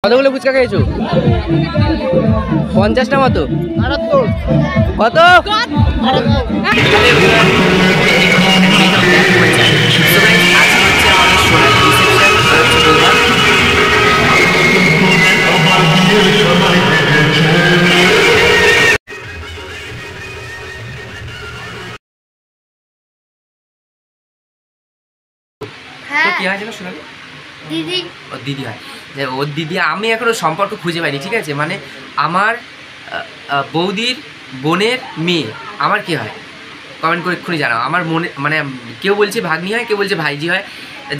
কতগুলো ফুচকা খেয়েছো? 50টা মতো। কত? কি হয় জানো সোনালি? দিদি। ও দিদি হয়, ওর দিদি। আমি এখনো সম্পর্ক খুঁজে পাইনি, ঠিক আছে? মানে আমার বৌদির বোনের মেয়ে আমার কি হয় কমেন্ট করে এক্ষুনি জানাও। আমার মনে মানে কেউ বলছে ভাগ্নি হয়, কেউ বলছে ভাইজি হয়।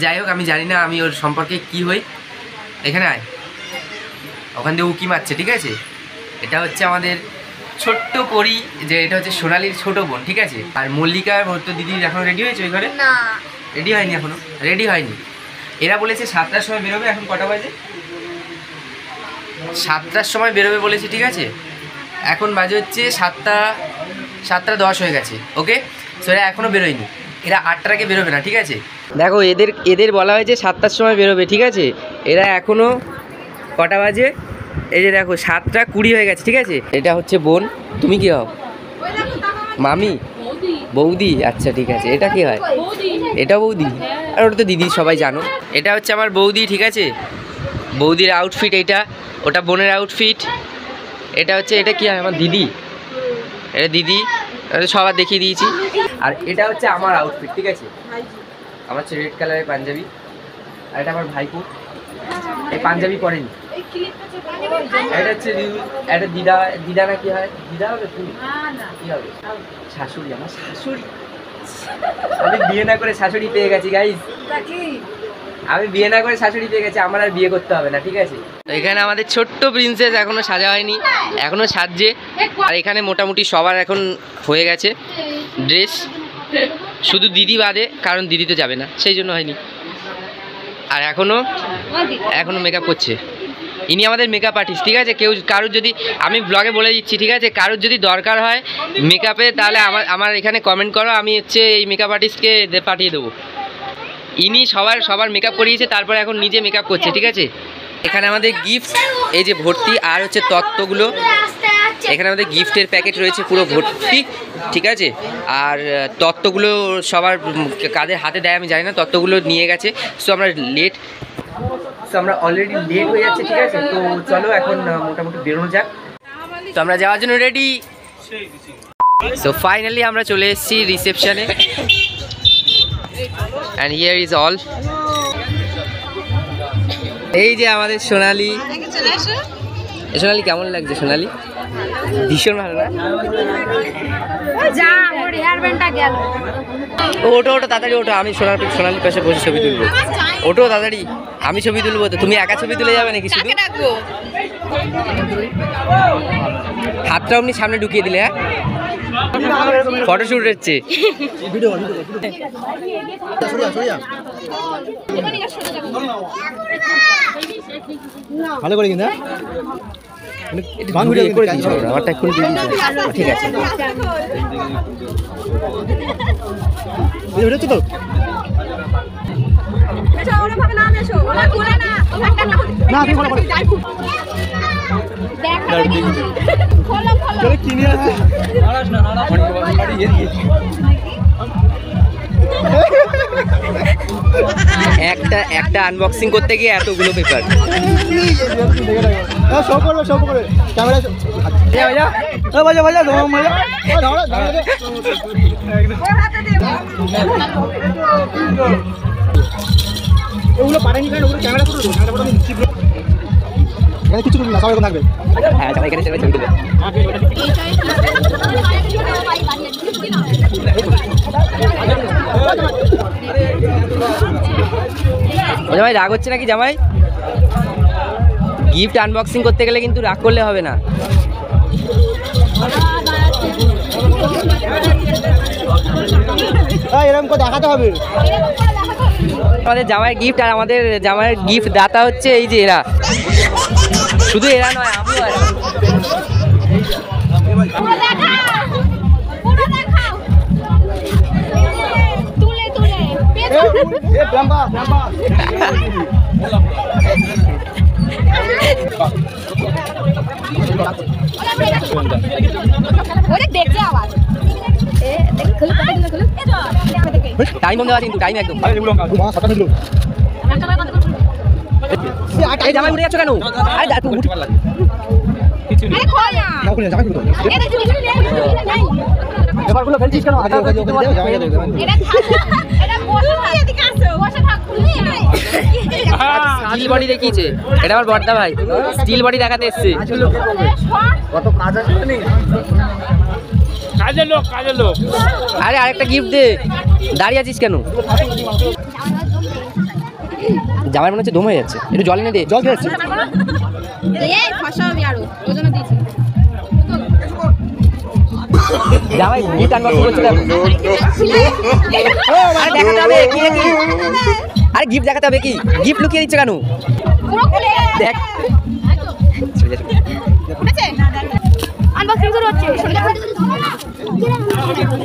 যাই হোক, আমি জানি না আমি ওর সম্পর্কে কি হই। এখানে আয়, ওখান দিয়ে উকি মারছে, ঠিক আছে? এটা হচ্ছে আমাদের ছোট্ট পরি, যে এটা হচ্ছে সোনালির ছোট বোন, ঠিক আছে? আর মল্লিকা ওর তো দিদি এখন রেডি হয়েছে ওই ঘরে? না, রেডি হয়নি, এখনো রেডি হয়নি। এরা বলেছে 7টার সময় বেরোবে। এখন কটা বাজে? 7টার সময় বেরোবে বলেছে, ঠিক আছে? এখন বাজে হচ্ছে 7টা 10 হয়ে গেছে। ওকে, সো এরা এখনও বেরোয়নি। এরা 8টার আগে বেরোবে না, ঠিক আছে? দেখো, এদের বলা হয়েছে 7টার সময় বেরোবে, ঠিক আছে? এরা এখনও কটা বাজে? এই যে দেখো 7টা 20 হয়ে গেছে, ঠিক আছে? এটা হচ্ছে বোন। তুমি কি হও? মামি, বৌদি। আচ্ছা, ঠিক আছে। এটা কি হয়? এটা বৌদি। আর ওটা তো দিদি, সবাই জানো। এটা হচ্ছে আমার বৌদি, ঠিক আছে? বৌদির আউটফিট এইটা, ওটা বোনের আউটফিট। এটা হচ্ছে, এটা কি হয়? আমার দিদি। এটা দিদি, সবার দেখিয়ে দিয়েছি। আর এটা হচ্ছে আমার আউটফিট, ঠিক আছে? আমার হচ্ছে রেড কালারের পাঞ্জাবি। আর এটা আমার ভাইপো, এই পাঞ্জাবি পরেনি। এটা হচ্ছে একটা দিদা না কি হয়? দিদা হবে? তুমি কি হবে? শাশুড়ি, আমার শাশুড়ি। আমি বিয়ে না করে শাশুড়ি পেয়ে গেছি গাইস। আমি বিয়ে না করে শাশুড়ি পেয়ে গেছি, আমার আর বিয়ে করতে হবে না, ঠিক আছে? তো এখানে আমাদের ছোট্ট প্রিন্সেস এখনো সাজা হয়নি, এখনো সাজছে। আর এখানে মোটামুটি সবার এখন হয়ে গেছে ড্রেস, শুধু দিদি বাদে, কারণ দিদি তো যাবে না, সেই জন্য হয়নি। আর এখনো মেকআপ করছে। ইনি আমাদের মেকআপ আর্টিস্ট, ঠিক আছে? কারোর যদি, আমি ব্লগে বলে দিচ্ছি, ঠিক আছে? কারোর যদি দরকার হয় মেকআপে, তাহলে আমার এখানে কমেন্ট করো, আমি হচ্ছে এই মেকআপ আর্টিস্টকে পাঠিয়ে দেবো। ইনি সবার মেকআপ করিয়েছে, তারপরে এখন নিজে মেকআপ করছে, ঠিক আছে? এখানে আমাদের গিফট এই যে ভর্তি, আর হচ্ছে তত্ত্বগুলো। এখানে আমাদের গিফটের প্যাকেট রয়েছে পুরো ভর্তি, ঠিক আছে? আর তত্ত্বগুলো সবার কাদের হাতে দেয় আমি জানি না, তত্ত্বগুলো নিয়ে গেছে। সো আমরা অলরেডি লেট হয়ে যাচ্ছে, ঠিক আছে? তো চলো এখন মোটামুটি বেরোনো যাক। তো আমরা যাওয়ার জন্য রেডি। সো ফাইনালি আমরা চলে এসেছি রিসেপশনে। And here is all. এই যে আমাদের সোনালি। সোনালি কেমন লাগছে? সোনালি ভীষণ ভালো না? ওটো তাড়াতাড়ি ওটো, আমি সোনালির পাশে বসে ছবি তুলবো। ওটো তাড়াতাড়ি, আমি ছবি তুলবো। তো তুমি একা ছবি তুলে যাবে নাকি? শুধু হাতটা অমনি সামনে ঢুকিয়ে দিলে। হ্যাঁ, ফটোশুট হচ্ছে। ভালো করে কিনা আমারটা এখন ঠিক আছে। তো একটা আনবক্সিং করতে গিয়ে এতগুলো পেপার। ওগুলো পারেনি, ক্যামেরা কিছু না, সবাই থাকবে। হ্যাঁ, সবাই এখানে ছবি তুলবে। জামাই রাগ হচ্ছে নাকি? জামাই গিফট আনবক্সিং করতে গেলে কিন্তু রাগ করলে হবে না। এরকম করে দেখাতে হবে। আমাদের জামাই গিফট, আর আমাদের জামাইয়ের গিফট দাতা হচ্ছে এই যে এরা। শুধু এরা নয়, আমিও। টাইম কম দেওয়া আছে কিন্তু টাইম একদম জামাই উঠে যাচ্ছ কেন? এবারগুলো ফেলছিস কেন? স্টিল বডি দেখিয়েছে, এটা আমার বড়দা ভাই স্টিল বডি দেখাতে এসছে। কত কাজ আছে জানি, কাজের লোক কাজের লোক। আরে আরেকটা গিফট দে, দাঁড়িয়ে আছিস কেন? জামাই মনে হচ্ছে দম হয়ে যাচ্ছে, একটু জল এনে দে। জল খেয়েছি জামাই গিফট আনবক্সিং করছে। আরে দেখাতে হবে কি নাকি? আরে গিফট দেখাতে হবে কি? গিফট লুকিয়ে দিচ্ছে কেন? দেখ আনবক্সিং শুরু হচ্ছে।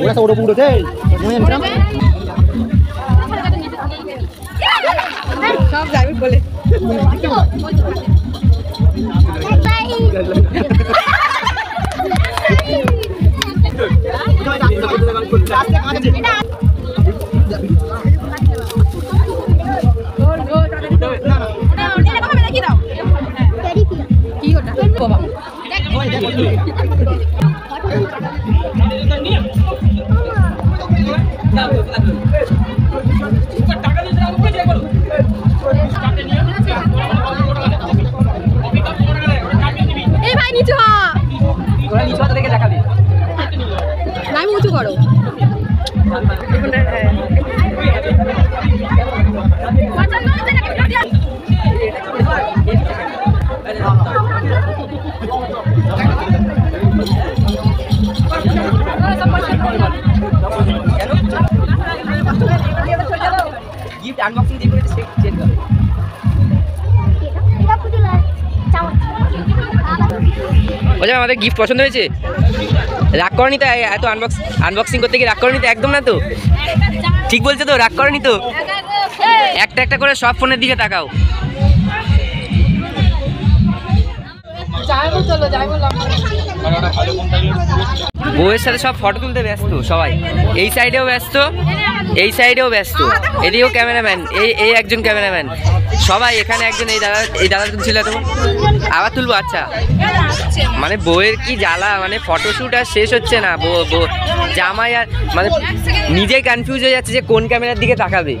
ওরা তো ওড়ো পুরো দে সব যাবে বলে। উঁচু করো গিফট আনবক্সিং দিয়ে করে চেক করো। ওই আমাদের গিফট পছন্দ হয়েছে? রাগ করনি তো এত আনবক্সিং করতে গিয়ে? রাগ করনি তো একদম না তো? ঠিক বলছে তো? রাগ করনি তো? একটা একটা করে সব ফোনের দিকে তাকাও। বউয়ের সাথে সব ফটো তুলতে ব্যস্ত সবাই, এই সাইডেও ব্যস্ত, এই সাইডেও ব্যস্ত, এদিকেও ক্যামেরাম্যান, এই একজন ক্যামেরাম্যান, সবাই এখানে একজন এই দাদা তুলছিল তো আবার তুলবো। আচ্ছা মানে বউয়ের কি জ্বালা, মানে ফটোশ্যুট আর শেষ হচ্ছে না। জামাই আর মানে নিজেই কনফিউজ হয়ে যাচ্ছে যে কোন ক্যামেরার দিকে তাকাবে।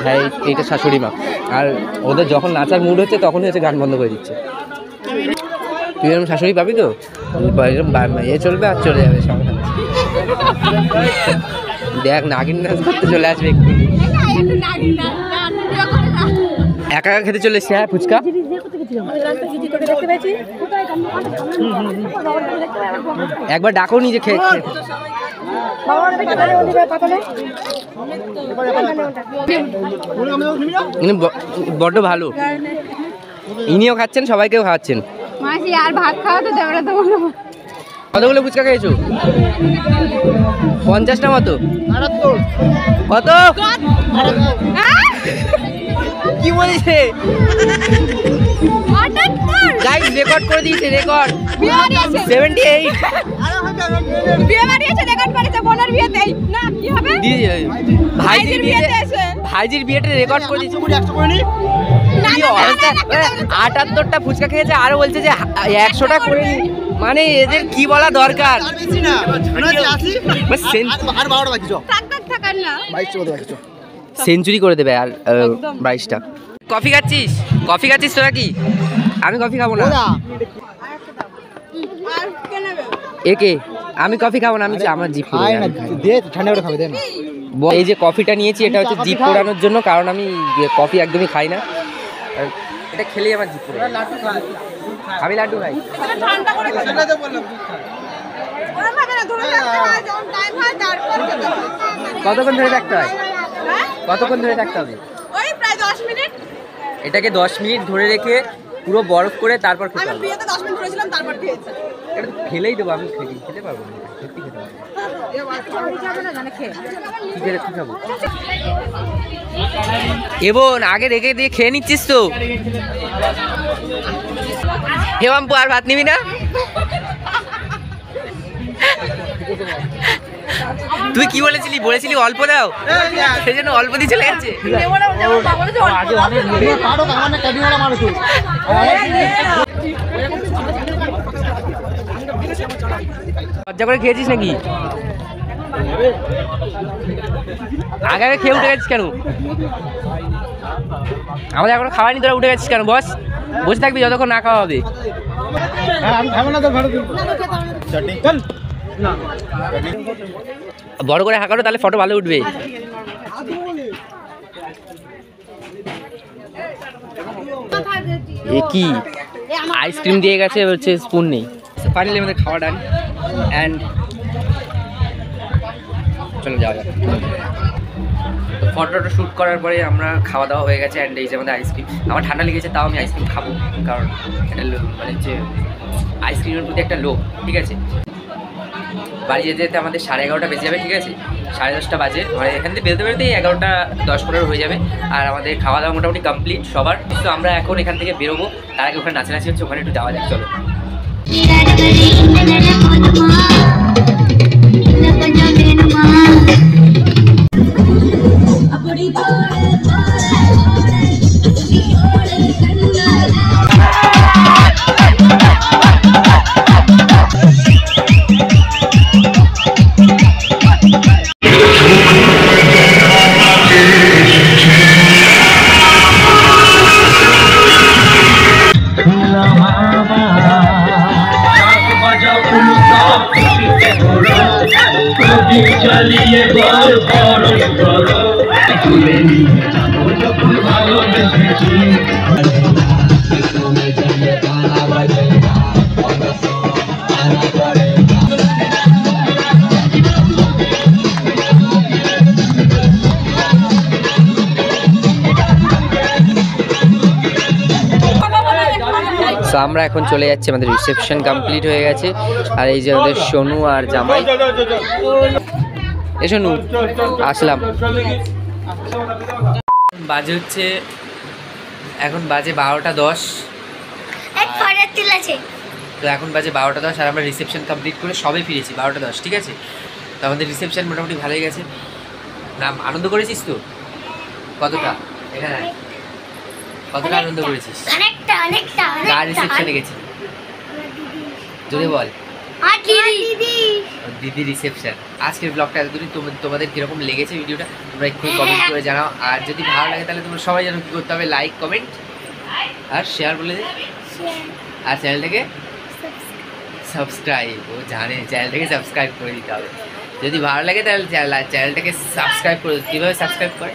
হ্যাঁ এইটা শাশুড়ি মা, আর ওদের যখন নাচার মুড হচ্ছে তখনই হচ্ছে গান বন্ধ করে দিচ্ছে। তুই এরকম শাশুড়ি পাবি তো? এ চলবে আর চলে যাবে সঙ্গে। দেখ নাগিন নাচ করতে চলে আসবে একটু, একা একা খেতে চলে এসছে। হ্যাঁ ফুচকা একবার ডাকো নিজে খেয়ে বড্ড ভালো। ইনিও খাচ্ছেন, সবাইকেও খাওয়াচ্ছেন। আর ভাত খাওয়াতে দেবে না তো? কতগুলো ফুচকা খেয়েছো? 50টা মতো? কত কি বলছে? গাইস রেকর্ড করে দিয়েছে, রেকর্ড 78। ভাইজির বিয়েতে রেকর্ড করে দিয়েছে। 78টা ফুচকা খেয়েছে, আরো বলছে যে 100টা করে। মানে এদের কি বলা দরকার? সেঞ্চুরি করে দেবে আর 22টা। কফি খাচ্ছিস? কফি খাচ্ছিস তোরা কি? আমি কফি খাবো না। একে আমি কফি খাবো না, আমি আমার জিভ খাবে। এই যে কফিটা নিয়েছি এটা হচ্ছে জিভ পোড়ানোর জন্য, কারণ আমি কফি একদমই খাই না। এটা খেলেই আমার জিভ পোড়ে। আমি লাড্ডু খাই। কতক্ষণ ধরে থাকতে হয়? কতক্ষণ ধরে থাকতে হবে? প্রায় 10 মিনিট। এটাকে 10 মিনিট ধরে রেখে পুরো বরফ করে তারপর খেতে হবে। আমি বিয়েতে 10 মিনিট ধরেছিলাম, তারপর খেয়েছি। এটা তো ফেলেই দেবো, আমি খেতে পারবো না, সত্যি খেতে পারবো কি খাবো। এবন আগে রেখে দিয়ে খেয়ে নিচ্ছিস তো। হেমাম্পু আর ভাত নিবি না? তুই কি বলেছিলি অল্প দাও, সেই জন্য অল্প দিয়ে চলে গেছে। লজ্জা করে খেয়েছিস নাকি? আগে খেয়ে উঠে গেছিস কেন? আমাদের এখনো খাওয়ানি, তোরা উঠে গেছিস কেন? বস, বসে থাকবি যতক্ষণ না খাওয়া হবে। বড় করে হাঁকানো, তাহলে ফটো ভালো উঠবে। এ কি আইসক্রিম দিয়ে গেছে, হচ্ছে স্পুন নেই। ফাইনালি আমাদের খাওয়া ডান, অ্যান্ড চলো যাওয়া যাক। ফটোটা শ্যুট করার পরে আমরা খাওয়া দাওয়া হয়ে গেছে, অ্যান্ড এই যে আমাদের আইসক্রিম। আমার ঠান্ডা লেগেছে, তাও আমি আইসক্রিম খাবো, কারণ এটা মানে যে আইসক্রিমের প্রতি একটা লোভ, ঠিক আছে। বাড়ি যেতে যেতে আমাদের 11:30 বেজে যাবে, ঠিক আছে। 10:30 বাজে, মানে এখান থেকে বেরোতে বেরোতেই 11টা 10-15 হয়ে যাবে। আর আমাদের খাওয়া দাওয়া মোটামুটি কমপ্লিট সবার। তো আমরা এখন এখান থেকে বেরোবো, তার আগে ওখানে নাচানাচি হচ্ছে, ওখানে একটু যাওয়া যাক, চলো। তো আমরা এখন চলে যাচ্ছি, আমাদের রিসেপশন কমপ্লিট হয়ে গেছে। আর এই যে আমাদের সোনু আর জামাই। এ সোনু, আসলাম। বাজে হচ্ছে এখন বাজে 12:10। তো এখন বাজে 12:10, আর আমরা রিসেপশন কমপ্লিট করে সবে ফিরেছি 12:10, ঠিক আছে। তো আমাদের রিসেপশন মোটামুটি ভালোই গেছে। না, আনন্দ করেছিস তো? কতটা? এখানে কতটা আনন্দ করেছিস? কার রিসেপশনে গেছি জোরে বল। দিদি রিসেপশন। আজকের ব্লগটা এতদূরই। তোমাদের কীরকম লেগেছে ভিডিওটা তোমরা একটু কমেন্ট করে জানাও। আর যদি ভালো লাগে তাহলে তোমরা সবাই জানো কী করতে হবে, লাইক, কমেন্ট আর শেয়ার বলে দে। আর চ্যানেলটাকে সাবস্ক্রাইব, ও জানে চ্যানেলটাকে সাবস্ক্রাইব করে দিতে হবে। যদি ভালো লাগে তাহলে চ্যানেলটাকে সাবস্ক্রাইব করে। কীভাবে সাবস্ক্রাইব করে?